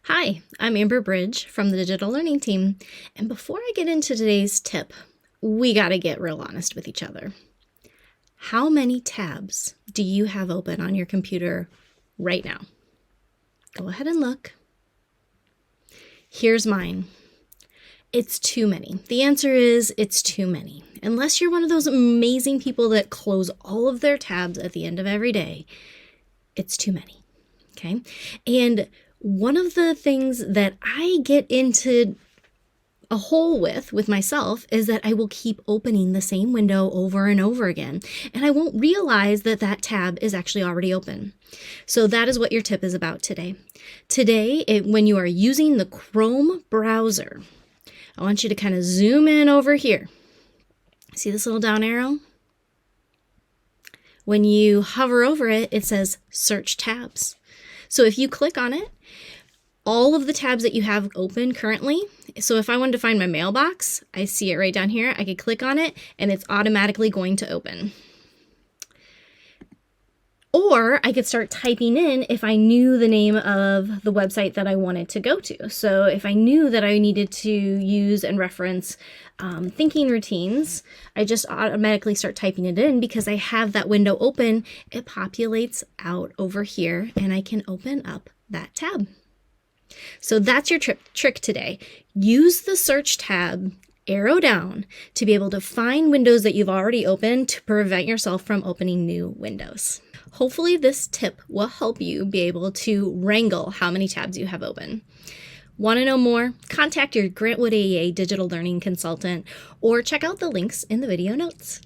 Hi, I'm Amber Bridge from the Digital Learning Team, and before I get into today's tip, we gotta get real honest with each other. How many tabs do you have open on your computer right now? Go ahead and look. Here's mine. It's too many. The answer is it's too many. Unless you're one of those amazing people that close all of their tabs at the end of every day, it's too many. Okay? And one of the things that I get into a hole with myself is that I will keep opening the same window over and over again, and I won't realize that that tab is actually already open. So that is what your tip is about today. Today, when you are using the Chrome browser, I want you to kind of zoom in over here. See this little down arrow? When you hover over it, it says Search Tabs. So if you click on it, all of the tabs that you have open currently, so if I wanted to find my mailbox, I see it right down here. I could click on it and it's automatically going to open. Or I could start typing in if I knew the name of the website that I wanted to go to. So if I knew that I needed to use and reference thinking routines, I just automatically start typing it in because I have that window open. It populates out over here and I can open up that tab. So that's your trick today. Use the search tab, arrow down, to be able to find windows that you've already opened to prevent yourself from opening new windows. Hopefully this tip will help you be able to wrangle how many tabs you have open. Want to know more? Contact your Grantwood AEA digital learning consultant or check out the links in the video notes.